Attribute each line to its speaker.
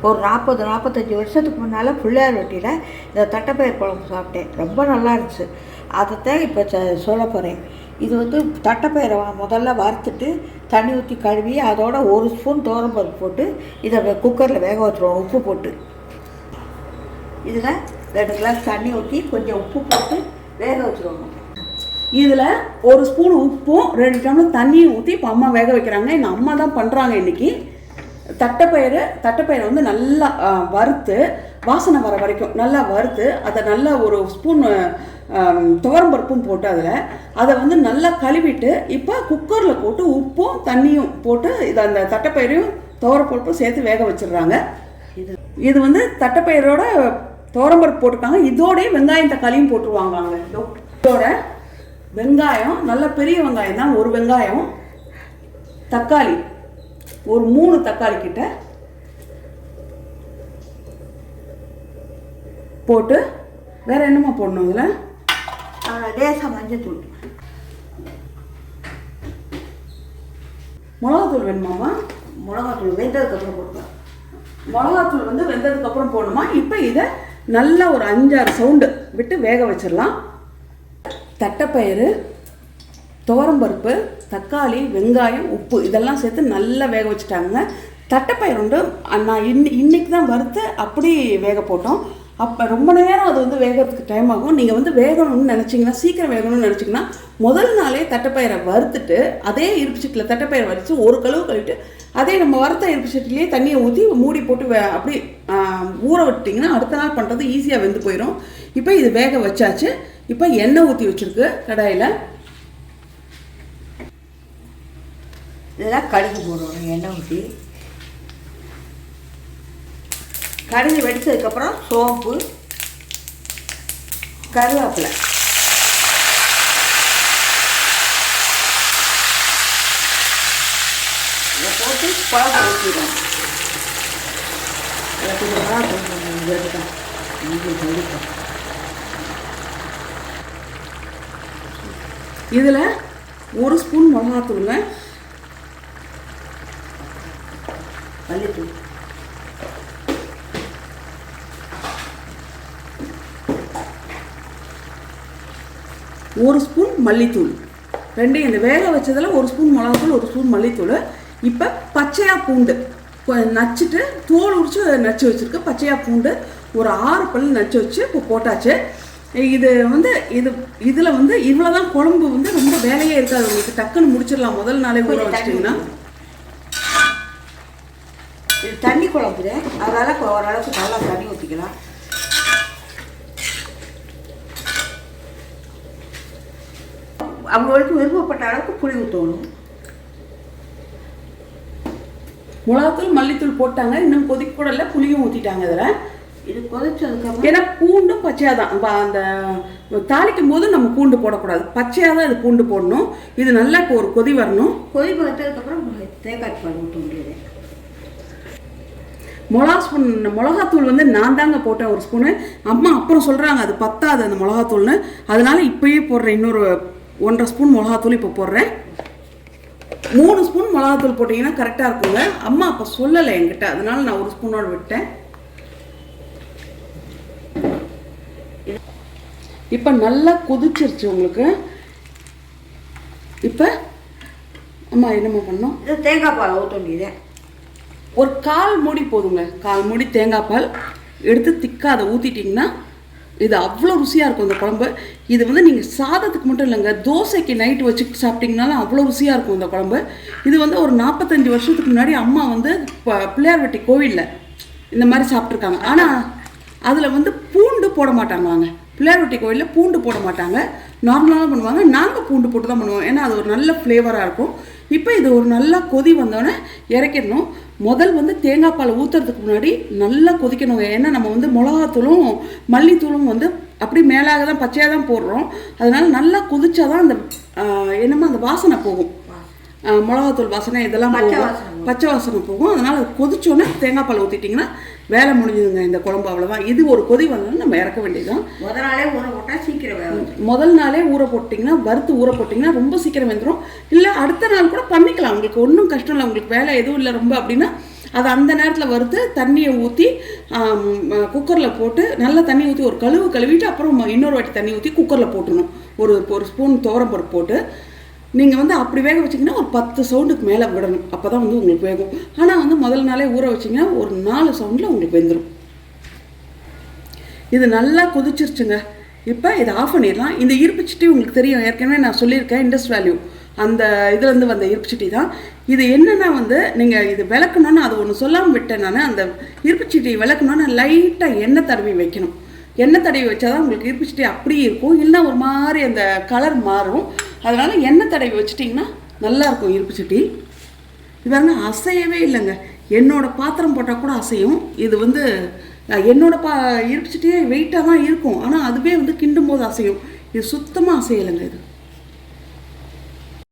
Speaker 1: ஒரு 40-45 வருஷத்துக்கு முன்னால் பிள்ளையார்பட்டியில் இந்த தட்டைப்பயிர் குழம்பு சாப்பிட்டேன். ரொம்ப நல்லா இருந்துச்சு. அதைத்தான் இப்போ சொல்ல போகிறேன். இது வந்து தட்டைப்பயிரை முதல்ல வறுத்துட்டு தண்ணி ஊற்றி கழுவி அதோட 1 ஸ்பூன் துவரம்பருப்பு போட்டு இதை குக்கரில் வேக வச்சுருவோம் உப்பு போட்டு. இதில் 2 கிளாஸ் தண்ணி ஊற்றி கொஞ்சம் உப்பு போட்டு வேக வச்சுருவோம்.
Speaker 2: இதில் 1 ஸ்பூன் உப்பும் 2 டம்ளர் தண்ணியும் ஊற்றி இப்போ அம்மா வேக வைக்கிறாங்க. எங்கள் அம்மா தான் பண்ணுறாங்க இன்றைக்கி. தட்டைப்பயிரை வந்து நல்லா வறுத்து வாசனை வர வரைக்கும் நல்லா வறுத்து அதை நல்லா 1 ஸ்பூன் துவரம்பருப்பும் போட்டு அதை வந்து நல்லா கழுவிட்டு இப்போ குக்கரில் போட்டு உப்பும் தண்ணியும் போட்டு இதை அந்த தட்டைப்பயிரையும் துவரம்பருப்பும் சேர்த்து வேக வச்சிடுறாங்க. இது வந்து தட்டைப்பயிரோட துவரம்பருப்பு போட்டுருக்காங்க. இதோடய வெங்காயம் தக்காளியும் போட்டுருவாங்க. இதோட வெங்காயம் நல்ல பெரிய வெங்காயம் தான், 1 வெங்காயம், தக்காளி ஒரு 3 தக்காளி கிட்ட போட்டு வேற என்னமா போடணும்? இதில்
Speaker 1: லேசாக மஞ்சத்தூள்,
Speaker 2: மிளகாத்தூள் வேணுமாம்மா?
Speaker 1: மிளகாத்தூள் வெந்ததுக்கப்புறம் போடுவேன்.
Speaker 2: மிளகாத்தூள் வந்து வெந்ததுக்கப்புறம் போடணுமா? இப்போ இதை நல்லா ஒரு 5-6 சவுண்டு விட்டு வேக வச்சிடலாம். தட்டைப்பயிறு, துவரம்பருப்பு, தக்காளி, வெங்காயம், உப்பு இதெல்லாம் சேர்த்து நல்லா வேக வச்சுட்டாங்க. தட்டைப்பயிறு வந்து நான் இன்னைக்கு தான் வறுத்து அப்படி வேக போட்டோம். அப்போ ரொம்ப நேரம் அது வந்து வேகிறதுக்கு டைம் ஆகும். நீங்கள் வந்து வேகணும்னு நினச்சிங்கன்னா, சீக்கிரம் வேகணும்னு நினச்சிங்கன்னா முதல் நாளே தட்டைப்பயிரை வறுத்துட்டு அதே இருப்பு சட்டியில் தட்டைப்பயிரை வறுத்து 1 கழுவு கழிட்டு அதே நம்ம வறுத்த இருப்பு சட்டிலேயே தண்ணியை ஊற்றி மூடி போட்டு அப்படி ஊற விட்டிங்கன்னா அடுத்த நாள் பண்ணுறது ஈஸியாக வெந்து போயிடும். இப்போ இது வேக வச்சாச்சு. இப்போ எண்ணெய் ஊற்றி வச்சுருக்கு கடாயில்.
Speaker 1: இதெல்லாம் கடுகு போடுவோம். எண்ணெய் ஊற்றி கடுகு வெடிச்சதுக்கப்புறம் சோம்பு, கருவேப்பிலை, இதை போட்டு குழம்பு ஊற்றிடுவோம். இதை கொஞ்சம்
Speaker 2: இதில் 1 ஸ்பூன் மிளகாத்தூளுங்க,
Speaker 1: மல்லித்தூள்,
Speaker 2: ஒரு ஸ்பூன் மல்லித்தூள், ரெண்டையும் இந்த வேக வச்சதில் 1 ஸ்பூன் மிளகாத்தூள், 1 ஸ்பூன் மல்லித்தூள். இப்போ பச்சையாக பூண்டு நச்சுட்டு தோல் உரிச்சு நச்சு வச்சுருக்கு. பச்சையாக பூண்டு ஒரு 6 பல் நச்சு வச்சு இப்போ போட்டாச்சு. இது வந்து இதில் வந்து இவ்வளோ தான் குழம்பு வந்து ரொம்ப வேலையே இருக்காது. உங்களுக்கு டக்குன்னு முடிச்சிடலாம். முதல் நாளே ஊற வச்சிட்டிங்கன்னா.
Speaker 1: இது தண்ணி குழம்பு, அதனால் ஓரளவுக்கு நல்லா தண்ணி ஊற்றிக்கலாம். அவங்களுக்கு விருப்பப்பட்ட அளவுக்கு புளி ஊற்றணும்.
Speaker 2: மிளகாத்தூள் மல்லித்தூள் போட்டாங்க. இன்னும் கொதிக்க கூட இல்லை, புளியும் ஊற்றிட்டாங்க. இதில்
Speaker 1: இது கொதிச்சதுக்கப்புறம்
Speaker 2: ஏன்னா பூண்டும் பச்சையாக தான் அந்த தாளிக்கும் போது நம்ம பூண்டு போடக்கூடாது, பச்சையாக தான் இது பூண்டு போடணும். இது நல்லா இப்போ ஒரு கொதி வரணும்.
Speaker 1: கொதி வச்சதுக்கப்புறம் தேங்காய் பால் ஊற்ற முடியாது.
Speaker 2: மிளகாத்தூள் வந்து நான் தாங்க போட்டேன் 1 ஸ்பூனு. அம்மா அப்புறம் சொல்கிறாங்க அது பத்தாது அந்த மிளகாத்தூள்னு. அதனால இப்போயே போடுறேன். இன்னொரு 1.5 ஸ்பூன் மிளகாத்தூள் இப்போ போடுறேன். 3 ஸ்பூன் மிளகாத்தூள் போட்டிங்கன்னா கரெக்டாக இருக்குங்க. அம்மா அப்போ சொல்லலை என்கிட்ட, அதனால நான் 1 ஸ்பூனோட விட்டேன். இப்போ நல்லா கொதிச்சிருச்சு உங்களுக்கு. இப்போ அம்மா என்னம்மா பண்ணோம்?
Speaker 1: இது தேங்காய் பால் ஊற்ற வேண்டியது.
Speaker 2: ஒரு 1/4 மூடி போதுங்க. 1/4 மூடி தேங்காய் பால் எடுத்து திக்காக அதை ஊற்றிட்டிங்கன்னா இது அவ்வளோ ருசியாக இருக்கும் இந்த குழம்பு. இது வந்து நீங்கள் சாதத்துக்கு மட்டும் இல்லைங்க, தோசைக்கு நைட்டு வச்சுக்கிட்டு சாப்பிட்டிங்கனாலும் அவ்வளோ ருசியாக இருக்கும் இந்த குழம்பு. இது வந்து ஒரு 45 வருஷத்துக்கு முன்னாடி அம்மா வந்து பிள்ளையார்பட்டி கோவிலில் இந்த மாதிரி சாப்பிட்ருக்காங்க. ஆனால் அதில் வந்து பூண்டு போட மாட்டாங்களாங்க. பிள்ளையார்பட்டி கோவிலில் பூண்டு போட மாட்டாங்க, நார்மலாக பண்ணுவாங்க. நாங்கள் பூண்டு போட்டு தான் பண்ணுவோம், ஏன்னா அது ஒரு நல்ல ஃப்ளேவராக இருக்கும். இப்போ இது ஒரு நல்லா கொதி வந்தோடனே இறக்கிடணும். முதல் வந்து தேங்காய் பால் ஊற்றுறதுக்கு முன்னாடி நல்லா கொதிக்கணுங்க. ஏன்னா நம்ம வந்து மிளகாத்தூளும் மல்லித்தூளும் வந்து அப்படி மேலாக தான் பச்சையாக தான் போடுறோம். அதனால நல்லா கொதிச்சா தான் அந்த என்னமோ அந்த வாசனை போகும். மிளகாத்தூள் வாசனை இதெல்லாம் போகும், பச்சை வாசனை போகும். அதனால் கொதிச்சோன்னே தேங்காய் பால் ஊற்றிட்டிங்கன்னா வேலை முடிஞ்சுதுங்க இந்த குழம்பு. அவ்வளோதான். இது ஒரு கொதி வந்தாலும் நம்ம இறக்க வேண்டியதுதான்.
Speaker 1: முதல் நாளே ஊற போட்டால் சீக்கிரம்
Speaker 2: முதல் நாளே ஊற போட்டிங்கன்னா, வறுத்து ஊற போட்டிங்கன்னா ரொம்ப சீக்கிரம் வெந்துடும். இல்லை அடுத்த நாள் கூட பண்ணிக்கலாம், உங்களுக்கு ஒன்றும் கஷ்டம் இல்லை. உங்களுக்கு வேலை எதுவும் இல்லை ரொம்ப அப்படின்னா அதை அந்த நேரத்தில் வறுத்து தண்ணியை ஊற்றி குக்கரில் போட்டு நல்லா தண்ணி ஊற்றி ஒரு கழுவிட்டு அப்புறம் இன்னொரு வாட்டி தண்ணி ஊற்றி குக்கரில் போட்டுடணும். ஒரு ஸ்பூன் துவரம்பருப்பு போட்டு நீங்கள் வந்து அப்படி வேக வச்சிங்கன்னா ஒரு 10 சவுண்டுக்கு மேலே விடணும். அப்போ தான் வந்து உங்களுக்கு வேகும். ஆனால் வந்து முதல் நாளே ஊற வச்சிங்கன்னா ஒரு 4 சவுண்டில் உங்களுக்கு வெந்துடும். இது நல்லா கொதிச்சிருச்சுங்க. இப்போ இதை ஆஃப் பண்ணிடலாம். இந்த இருப்பு சட்டி உங்களுக்கு தெரியும், ஏற்கனவே நான் சொல்லியிருக்கேன், இண்டஸ் வேல்யூ அந்த இதுலேருந்து வந்த இருப்பு சட்டி தான் இது. என்னென்னா வந்து நீங்கள் இது விளக்கணுன்னு அது ஒன்று சொல்லாமல் விட்டேன் நான். அந்த இருப்பு சட்டி விளக்கணுன்னு லைட்டாக எண்ணெய் தடவி வைக்கணும். எண்ணெய் தடவி வச்சா தான் உங்களுக்கு இருப்பு சட்டி அப்படியே இருக்கும், இல்லைன்னா ஒரு மாதிரி அந்த கலர் மாறும். அதனால் எண்ணெய் தடவி வச்சிட்டிங்கன்னா நல்லாயிருக்கும் இருப்பு சட்டி. இது பாருங்க, அசையவே இல்லைங்க. என்னோடய பாத்திரம் போட்டால் கூட அசையும். இது வந்து என்னோட இருப்பு சட்டியே வெயிட்டாக தான் இருக்கும், ஆனால் அதுவே வந்து கிண்டும் போது அசையும். இது சுத்தமாக அசையலைங்க. இது